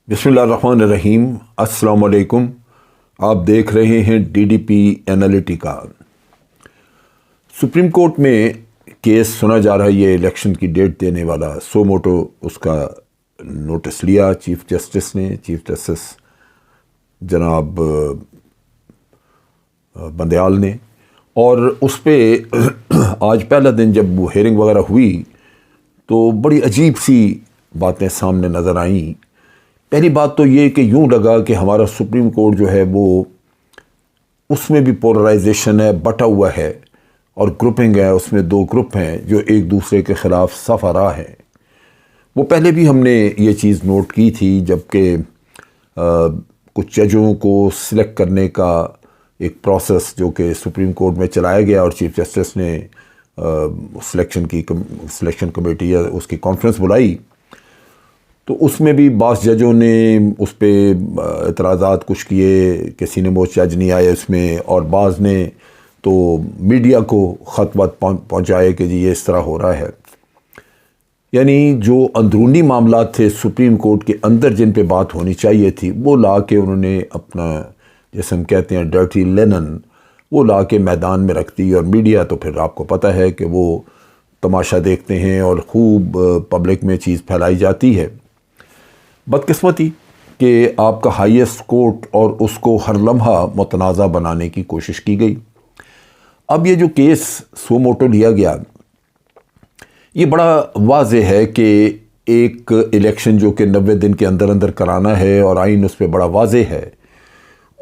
बिस्मिल्लाहिर्रहमानिर्रहीम। अस्सलाम वालेकुम। आप देख रहे हैं DDP एनालिटिका। सुप्रीम कोर्ट में केस सुना जा रहा है, ये इलेक्शन की डेट देने वाला सो मोटो उसका नोटिस लिया चीफ जस्टिस जनाब बंदयाल ने, और उस पर आज पहला दिन जब वो हेयरिंग वगैरह हुई तो बड़ी अजीब सी बातें सामने नज़र आईं। पहली बात तो ये कि यूँ लगा कि हमारा सुप्रीम कोर्ट जो है वो उसमें भी पोलराइजेशन है, बटा हुआ है और ग्रुपिंग है। उसमें दो ग्रुप हैं जो एक दूसरे के ख़िलाफ़ सफ़ारा हैं। वो पहले भी हमने ये चीज़ नोट की थी जबकि कुछ जजों को सिलेक्ट करने का एक प्रोसेस जो कि सुप्रीम कोर्ट में चलाया गया और चीफ जस्टिस ने सिलेक्शन कमेटी या उसकी कॉन्फ्रेंस बुलाई, तो उसमें भी बास जजों ने उस पर एतराज़ात कुछ किए, किसी ने मोस्ट जज नहीं आए उसमें, और बाज़ ने तो मीडिया को ख़त वत पहुँचाए कि जी ये इस तरह हो रहा है। यानी जो अंदरूनी मामलात थे सुप्रीम कोर्ट के अंदर जिन पे बात होनी चाहिए थी वो ला के उन्होंने अपना, जैसे हम कहते हैं डर्टी लेनन, वो ला के मैदान में रख दी। और मीडिया तो फिर आपको पता है कि वो तमाशा देखते हैं और ख़ूब पब्लिक में चीज़ फैलाई जाती है। बदकिस्मती कि आपका हाईएस्ट कोर्ट और उसको हर लम्हा मुतनाज़ा बनाने की कोशिश की गई। अब ये जो केस सो मोटो लिया गया, ये बड़ा वाज़ेह है कि एक इलेक्शन जो कि 90 दिन के अंदर अंदर कराना है और आइन उस पर बड़ा वाज़ेह है,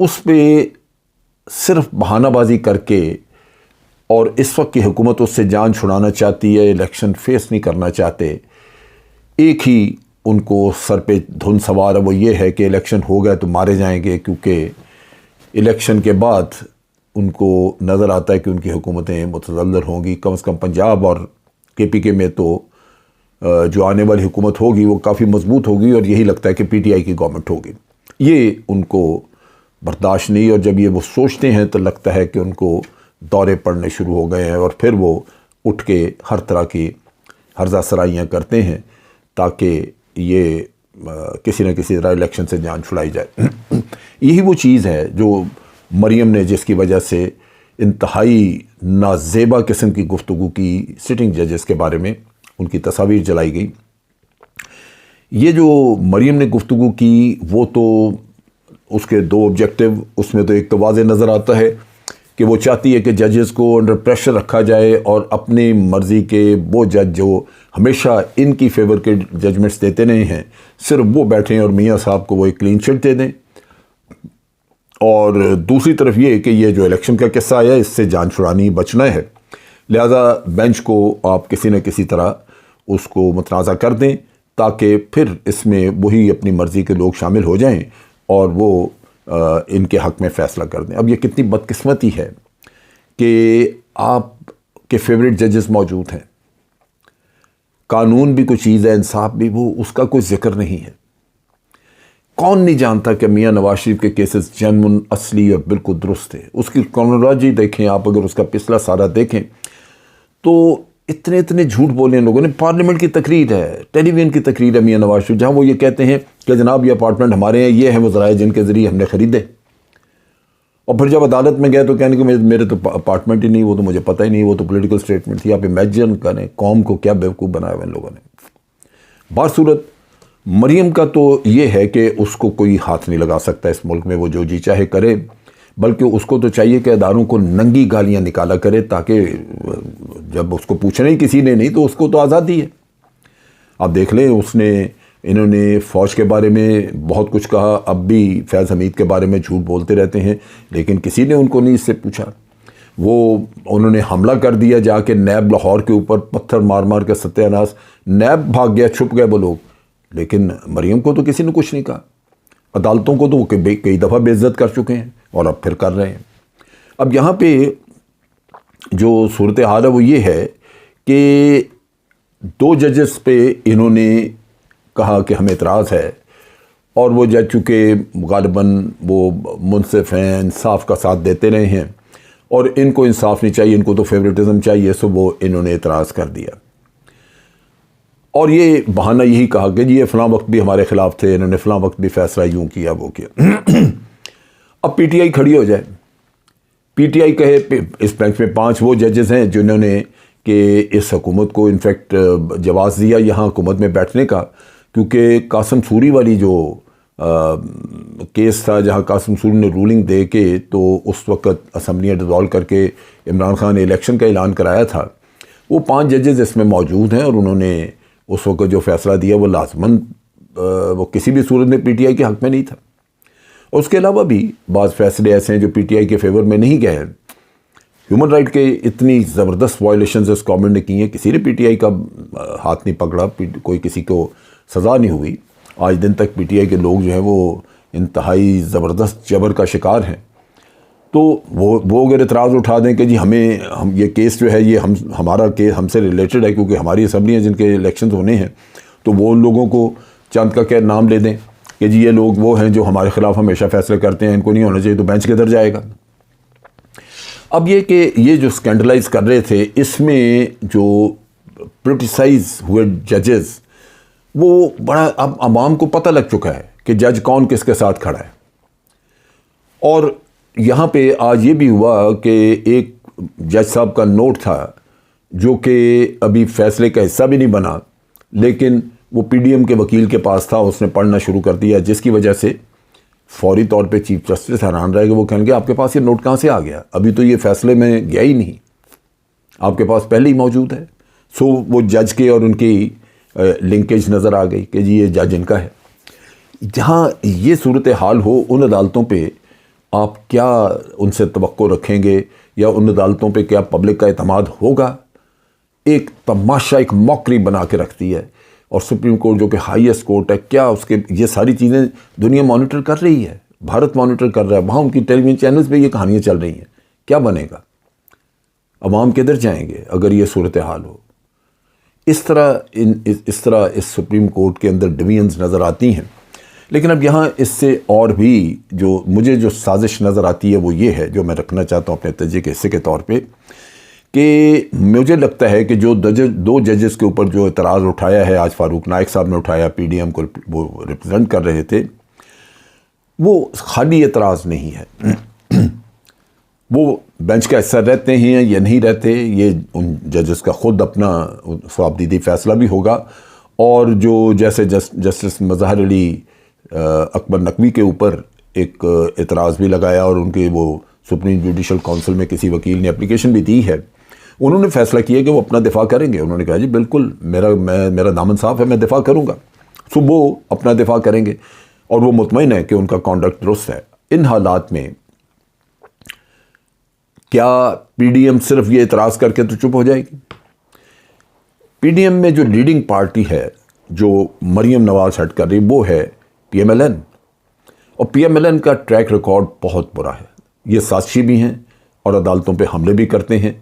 उस पर सिर्फ बहानाबाजी करके, और इस वक्त की हुकूमत उससे जान छुड़ाना चाहती है, इलेक्शन फेस नहीं करना चाहते। एक ही उनको सर पे धुन सवार है, वो ये है कि इलेक्शन हो गया तो मारे जाएंगे, क्योंकि इलेक्शन के बाद उनको नज़र आता है कि उनकी हुकूमतें मुतज़ल्ज़ल होंगी। कम से कम पंजाब और KPK में तो जो आने वाली हुकूमत होगी वो काफ़ी मजबूत होगी, और यही लगता है कि PTI की गवर्नमेंट होगी। ये उनको बर्दाश्त नहीं, और जब ये वो सोचते हैं तो लगता है कि उनको दौरे पड़ने शुरू हो गए हैं, और फिर वो उठ के हर तरह की हर्जा सराइयाँ करते हैं ताकि ये किसी न किसी तरह इलेक्शन से जान छुड़ाई जाए। यही वो चीज़ है जो मरियम ने, जिसकी वजह से इंतहाई नाजेबा किस्म की गुफ्तगू की सिटिंग जजेस के बारे में, उनकी तस्वीर जलाई गई। ये जो मरियम ने गुफ्तगू की वो तो उसके दो ऑब्जेक्टिव, उसमें तो एक तो वाज़ेह नज़र आता है कि वो चाहती है कि जजेस को अंडर प्रेशर रखा जाए और अपनी मर्ज़ी के वो जज जो हमेशा इनकी फेवर के जजमेंट्स देते नहीं हैं, सिर्फ वो बैठें और मियाँ साहब को वो एक क्लीन चिट दे दें। और दूसरी तरफ ये कि ये जो इलेक्शन का किस्सा आया, इससे जान छुड़ानी, बचना है, लिहाजा बेंच को आप किसी न किसी तरह उसको मुतनाज़ा कर दें ताकि फिर इसमें वही अपनी मर्ज़ी के लोग शामिल हो जाएं और वो इनके हक़ में फ़ैसला कर दें। अब ये कितनी बदकिस्मती है कि आपके फेवरेट जजेस मौजूद हैं, कानून भी कोई चीज़ है, इंसाफ भी, वो उसका कोई ज़िक्र नहीं है। कौन नहीं जानता कि मियाँ नवाज शरीफ के केसेस जेन्युइन, असली और बिल्कुल दुरुस्त थे। उसकी क्रोनोलॉजी देखें आप, अगर उसका पिछला सारा देखें तो इतने इतने झूठ बोले लोगों ने। पार्लियामेंट की तकरीर है, टेलीविज़न की तकरीर है मियाँ नवाज शरीफ, जहाँ वो ये कहते हैं कि जनाब ये अपार्टमेंट हमारे हैं, ये हैं वो ज़राए जिनके ज़रिए हमने ख़रीदे। और फिर जब अदालत में गए तो कहने कि मेरे तो अपार्टमेंट ही नहीं, वो तो मुझे पता ही नहीं, वो तो पॉलिटिकल स्टेटमेंट थी। आप इमेजिन करें कौम को क्या बेवकूफ़ बनाया हुआ इन लोगों ने। बासूरत मरियम का तो ये है कि उसको कोई हाथ नहीं लगा सकता इस मुल्क में, वो जो जी चाहे करे, बल्कि उसको तो चाहिए कि अदारों को नंगी गालियाँ निकाला करे, ताकि जब उसको पूछना ही किसी ने नहीं तो उसको तो आज़ादी है। आप देख लें, इन्होंने फ़ौज के बारे में बहुत कुछ कहा, अब भी फैज़ हमीद के बारे में झूठ बोलते रहते हैं, लेकिन किसी ने उनको नहीं इससे पूछा। वो उन्होंने हमला कर दिया जाके नैब लाहौर के ऊपर, पत्थर मार मार के सत्यानाश, नैब भाग गया, छुप गए वो लोग, लेकिन मरियम को तो किसी ने कुछ नहीं कहा। अदालतों को तो कई दफ़ा बेइज्जत कर चुके हैं और अब फिर कर रहे हैं। अब यहाँ पे जो सूरत हाल है वो ये है कि दो जजेस पे इन्होंने कहा कि हमें एतराज़ है, और वो जज चुके गालिबन वो मुनसिफ हैं, इंसाफ का साथ देते रहे हैं, और इनको इंसाफ नहीं चाहिए, इनको तो फेवरेटिज़म चाहिए, सो वो इन्होंने एतराज़ कर दिया। اور یہ بہانہ یہی کہا کہ جی یہ فلاں وقت بھی ہمارے خلاف تھے، انہوں نے فلاں وقت بھی فیصلہ یوں کیا وہ کیا۔ اب پی ٹی آئی کھڑی ہو جائے، پی ٹی آئی کہے اس بینچ میں 5 وہ ججز ہیں جنہوں نے کہ اس حکومت کو انفیکٹ جواز دیا یہاں حکومت میں بیٹھنے کا، کیونکہ قاسم سوری والی جو کیس تھا جہاں قاسم سوری نے رولنگ دے کے تو اس وقت اسمبلیاں ڈیزالو کر کے عمران خان نے الیکشن کا اعلان کرایا تھا، وہ 5 ججز اس میں موجود ہیں اور انہوں نے اس وقت جو فیصلہ دیا وہ لازماً وہ کسی بھی صورت میں پی ٹی آئی کے حق میں نہیں تھا۔ اور اس کے علاوہ بھی بعض فیصلے ایسے ہیں جو پی ٹی آئی کے فیور میں نہیں گئے ہیں۔ ہیومن رائٹ کے اتنی زبردست وائلیشنز اس گورنمنٹ نے کی ہیں، کسی نے پی ٹی آئی کا ہاتھ نہیں پکڑا، کوئی کسی کو سزا نہیں ہوئی۔ آج دن تک پی ٹی آئی کے لوگ جو ہیں وہ انتہائی زبردست جبر کا شکار ہیں۔ تو وہ اگر اعتراض اٹھا دیں کہ جی ہم یہ کیس جو ہے یہ ہمارا کیس ہم سے ریلیٹڈ ہے کیونکہ ہماری اسمبلیاں جن کے الیکشنز ہونے ہیں، تو وہ ان لوگوں کو چند کا کیا نام لے دیں کہ جی یہ لوگ وہ ہیں جو ہمارے خلاف ہمیشہ فیصلے کرتے ہیں، ان کو نہیں ہونا چاہیے، تو بینچ کدھر جائے گا؟ اب یہ کہ یہ جو اسکینڈلائز کر رہے تھے، اس میں جو پولیٹیسائز ہوئے ججز، وہ بڑا اب عوام کو پتہ لگ چکا ہے کہ جج کون کس کے ساتھ کھڑا ہے۔ اور یہاں پہ آج یہ بھی ہوا کہ ایک جج صاحب کا نوٹ تھا جو کہ ابھی فیصلے کا حصہ بھی نہیں بنا، لیکن وہ پی ڈی ایم کے وکیل کے پاس تھا، اس نے پڑھنا شروع کر دیا، جس کی وجہ سے فوری طور پہ چیف جسٹس حیران رہے گا، وہ کہیں گے آپ کے پاس یہ نوٹ کہاں سے آ گیا؟ ابھی تو یہ فیصلے میں گیا ہی نہیں، آپ کے پاس پہلے ہی موجود ہے۔ سو وہ جج کے اور ان کی لنکیج نظر آ گئی کہ جی یہ جج ان کا ہے۔ جہاں یہ صورتحال ہو، ان عدالتوں پہ آپ کیا ان سے توقع رکھیں گے یا ان عدالتوں پہ کیا پبلک کا اعتماد ہوگا؟ ایک تماشا، ایک موکری بنا کے رکھتی ہے۔ اور سپریم کورٹ جو کہ ہائیسٹ کورٹ ہے، کیا اس کے یہ ساری چیزیں دنیا مانیٹر کر رہی ہے، بھارت مانیٹر کر رہا ہے، وہاں ان کی ٹیلی ویژن چینلز پہ یہ کہانیاں چل رہی ہیں۔ کیا بنے گا؟ عوام کدھر جائیں گے اگر یہ صورتحال ہو؟ اس طرح اس سپریم کورٹ کے اندر ڈویژنز نظر آتی ہیں۔ لیکن اب یہاں اس سے اور بھی مجھے جو سازش نظر آتی ہے وہ یہ ہے، جو میں رکھنا چاہتا ہوں اپنے تجزیے کے حصے کے طور پہ، کہ مجھے لگتا ہے کہ جو 2 ججز کے اوپر جو اعتراض اٹھایا ہے، آج فاروق نائک صاحب نے اٹھایا، پی ڈی ایم کو وہ ریپرزینٹ کر رہے تھے، وہ خالی اعتراض نہیں ہے۔ وہ بینچ کا حصہ رہتے ہیں یا نہیں رہتے، یہ ان ججز کا خود اپنا صوابدیدی فیصلہ بھی ہوگا۔ اور جو جیسے جسٹس مظہر علی اکبر نقوی کے اوپر ایک اعتراض بھی لگایا اور ان کے وہ سپریم جوڈیشل کونسل میں کسی وکیل نے اپلیکیشن بھی دی ہے، انہوں نے فیصلہ کیا کہ وہ اپنا دفاع کریں گے۔ انہوں نے کہا جی بالکل میرا دامن صاف ہے، میں دفاع کروں گا۔ سو وہ اپنا دفاع کریں گے اور وہ مطمئن ہے کہ ان کا کانڈکٹ درست ہے۔ ان حالات میں کیا پی ڈی ایم صرف یہ اعتراض کر کے تو چپ ہو جائے گی؟ پی ڈی ایم میں جو لیڈنگ پارٹی ہے جو مریم نواز ہٹ کر رہی، وہ ہے پی ایم ایل این، اور پی ایم ایل این کا ٹریک ریکارڈ بہت برا ہے۔ یہ سازشی بھی ہیں اور عدالتوں پہ حملے بھی کرتے ہیں۔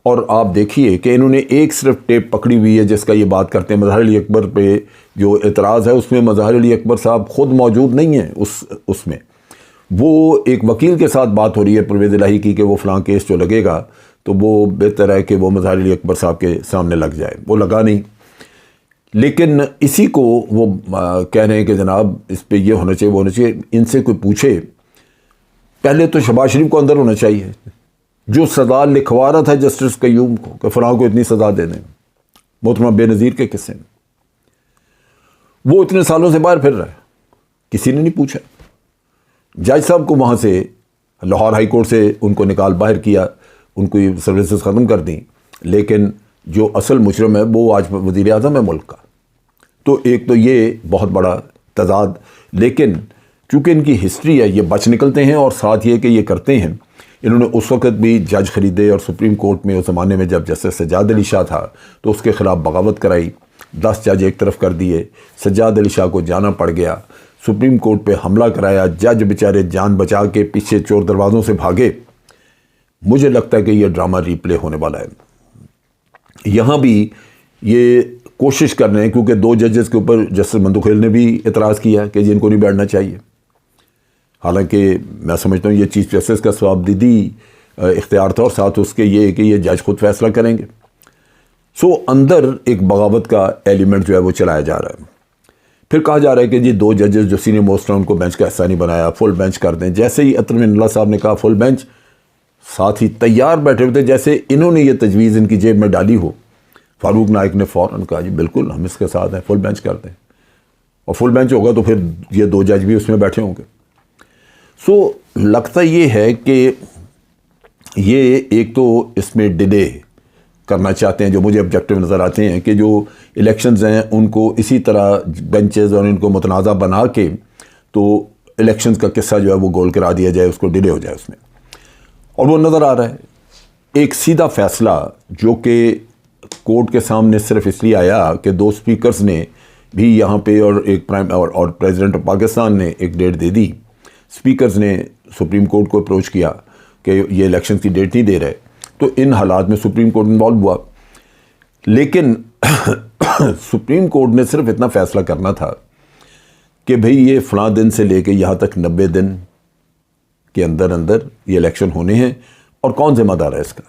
اور آپ دیکھیے کہ انہوں نے ایک صرف ٹیپ پکڑی ہوئی ہے جس کا یہ بات کرتے ہیں مظہر علی اکبر پہ جو اعتراض ہے، اس میں مظہر علی اکبر صاحب خود موجود نہیں ہیں اس میں۔ وہ ایک وکیل کے ساتھ بات ہو رہی ہے پرویز الہی کی کہ وہ فلاں کیس جو لگے گا تو وہ بہتر ہے کہ وہ مظہر علی اکبر صاحب کے سامنے لگ جائے، وہ لگا نہیں۔ لیکن اسی کو وہ کہہ رہے ہیں کہ جناب اس پہ یہ ہونا چاہیے، وہ ہونا چاہیے۔ ان سے کوئی پوچھے، پہلے تو شہباز شریف کو اندر ہونا چاہیے، جو سزا لکھوا رہا تھا جسٹس قیوم کو کہ فلاں کو اتنی سزا دے دیں، محترمہ بے نظیر کے قصے میں، وہ اتنے سالوں سے باہر پھر رہا ہے، کسی نے نہیں پوچھا۔ جج صاحب کو وہاں سے لاہور ہائی کورٹ سے ان کو نکال باہر کیا، ان کو یہ سروسز ختم کر دیں، لیکن جو اصل مجرم ہے وہ آج وزیر اعظم ہے ملک کا۔ تو ایک تو یہ بہت بڑا تضاد، لیکن چونکہ ان کی ہسٹری ہے یہ بچ نکلتے ہیں، اور ساتھ یہ کہ یہ کرتے ہیں، انہوں نے اس وقت بھی جج خریدے اور سپریم کورٹ میں اس زمانے میں جب جسٹس سجاد علی شاہ تھا تو اس کے خلاف بغاوت کرائی، 10 جج ایک طرف کر دیے، سجاد علی شاہ کو جانا پڑ گیا، سپریم کورٹ پہ حملہ کرایا، جج بیچارے جان بچا کے پیچھے چور دروازوں سے بھاگے۔ مجھے لگتا ہے کہ یہ ڈرامہ ری پلے ہونے والا ہے۔ یہاں بھی یہ کوشش کر رہے ہیں، کیونکہ 2 ججز کے اوپر جسٹس مندوخیل نے بھی اعتراض کیا کہ جن کو نہیں بیٹھنا چاہیے، حالانکہ میں سمجھتا ہوں یہ چیف جسٹس کا صوابدیدی اختیار تھا، اور ساتھ اس کے یہ کہ یہ جج خود فیصلہ کریں گے۔ सो अंदर एक बगावत का एलिमेंट जो है वो चलाया जा रहा है। फिर कहा जा रहा है कि जी 2 जजेस जो सीनियर मोस्ट हैं उनको बेंच का हिस्सा नहीं बनाया, फुल बेंच कर दें। जैसे ही अतर मिनल्ला साहब ने कहा फुल बेंच, साथ ही तैयार बैठे हुए थे जैसे इन्होंने ये तजवीज़ इनकी जेब में डाली हो। फारूक नाइक ने फ़ौरन कहा जी बिल्कुल हम इसके साथ हैं, फुल बेंच कर दें। और फुल बेंच होगा तो फिर ये 2 जज भी उसमें बैठे होंगे। सो लगता ये है कि ये एक तो इसमें डिले करना चाहते हैं, जो मुझे ऑब्जेक्टिव नज़र आते हैं कि जो इलेक्शंस हैं उनको इसी तरह बेंचेस और इनको मुतनाज़ा बना के तो इलेक्शंस का किस्सा जो है वो गोल करा दिया जाए, उसको डिले हो जाए उसमें। और वो नज़र आ रहा है एक सीधा फ़ैसला जो कि कोर्ट के सामने सिर्फ इसलिए आया कि 2 स्पीकर्स ने भी यहाँ पे और एक प्राइम और प्रेसिडेंट ऑफ पाकिस्तान ने एक डेट दे दी। स्पीकर्स ने सुप्रीम कोर्ट को अप्रोच किया कि ये इलेक्शन की डेट नहीं दे रहे, तो इन हालात में सुप्रीम कोर्ट इन्वॉल्व हुआ। लेकिन सुप्रीम कोर्ट ने सिर्फ इतना फैसला करना था कि भाई ये फ़लाँ दिन से लेके यहाँ तक 90 दिन के अंदर अंदर ये इलेक्शन होने हैं और कौन ज़िम्मेदार है इसका।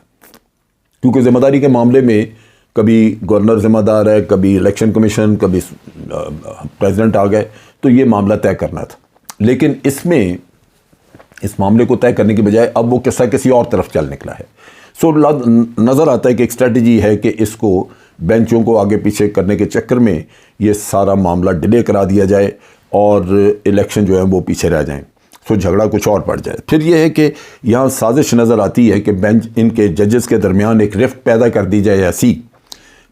क्योंकि ज़िम्मेदारी के मामले में कभी गवर्नर ज़िम्मेदार है, कभी इलेक्शन कमीशन, कभी प्रेसिडेंट आ गए, तो ये मामला तय करना था। लेकिन इसमें इस मामले को तय करने की बजाय अब वो किस्सा किसी और तरफ चल निकला है। सो नज़र आता है कि एक स्ट्रेटजी है कि इसको बेंचों को आगे पीछे करने के चक्कर में ये सारा मामला डिले करा दिया जाए और इलेक्शन जो है वो पीछे रह जाएं, सो झगड़ा कुछ और पड़ जाए। फिर ये है कि यहाँ साजिश नज़र आती है कि बेंच इनके जजेस के दरमियान एक रिफ्ट पैदा कर दी जाए, ऐसी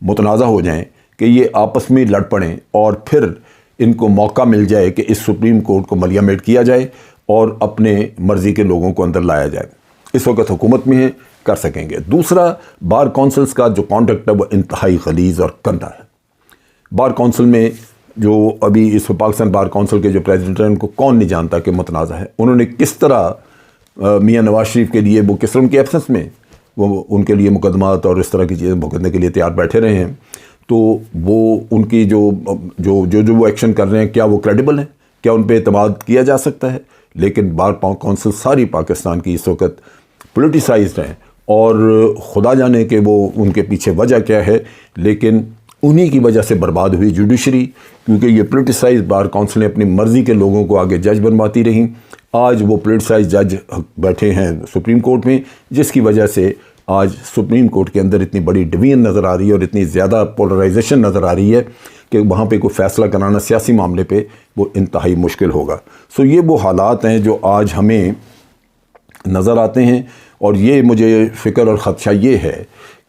मुतनाज़ा हो जाएं कि ये आपस में लड़ पड़ें और फिर इनको मौका मिल जाए कि इस सुप्रीम कोर्ट को मलियामेट किया जाए और अपने मर्ज़ी के लोगों को अंदर लाया जाए। इस वक्त हुकूमत में है, कर सकेंगे। दूसरा, बार काउंसिल्स का जो कॉन्ट्रैक्ट है वो इंतहाई गलीज़ और गंदा है। बार काउंसिल में जो अभी इस पाकिस्तान बार काउंसिल के जो प्रेसिडेंट हैं उनको कौन नहीं जानता कि मुतनाज़ा है। उन्होंने किस तरह मियाँ नवाज शरीफ के लिए वो किस तरह उनकी एब्सेंस में वो उनके लिए मुकदमात और इस तरह की चीज़ें भुगतने के लिए तैयार बैठे रहे हैं, तो वो उनकी जो वो एक्शन कर रहे हैं क्या वो क्रेडिबल हैं, क्या उन पर एतमाद किया जा सकता है। लेकिन बार काउंसिल सारी पाकिस्तान की इस वक्त पोलिटिसाइज्ड हैं और खुदा जाने कि वो उनके पीछे वजह क्या है, लेकिन उन्हीं की वजह से बर्बाद हुई जुडिशरी, क्योंकि ये पोलिटिसाइज बार काउंसिल ने अपनी मर्ज़ी के लोगों को आगे जज बनवाती रहीं। आज वो पोलिटिसाइज जज बैठे हैं सुप्रीम कोर्ट में, जिसकी वजह से आज सुप्रीम कोर्ट के अंदर इतनी बड़ी डिवीजन नज़र आ रही है और इतनी ज़्यादा पोलराइजेशन नज़र आ रही है कि वहाँ पे कोई फ़ैसला कराना सियासी मामले पे वो इंतहाई मुश्किल होगा। सो ये वो हालात हैं जो आज हमें नज़र आते हैं और ये मुझे फ़िक्र और ख़दशा ये है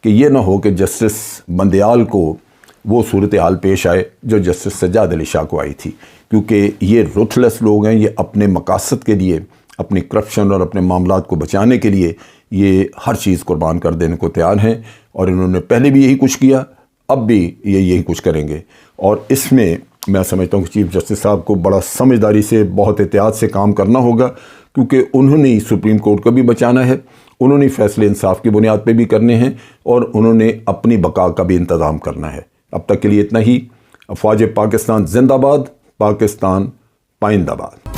कि ये ना हो कि जस्टिस बंदयाल को वो सूरत हाल पेश आए जो जस्टिस सज्जाद अली शाह को आई थी, क्योंकि ये रुथलेस लोग हैं। ये अपने मकासद के लिए, अपनी करप्शन और अपने मामलात को बचाने के लिए ये हर चीज़ कुर्बान कर देने को तैयार हैं और इन्होंने पहले भी यही कुछ किया, अब भी ये यही कुछ करेंगे। और इसमें मैं समझता हूँ कि चीफ जस्टिस साहब को बड़ा समझदारी से, बहुत एहतियात से काम करना होगा, क्योंकि उन्होंने ही सुप्रीम कोर्ट को भी बचाना है, उन्होंने फैसले इंसाफ की बुनियाद पे भी करने हैं और उन्होंने अपनी बका का भी इंतज़ाम करना है। अब तक के लिए इतना ही। अफवाज पाकिस्तान जिंदाबाद, पाकिस्तान पाइंदाबाद।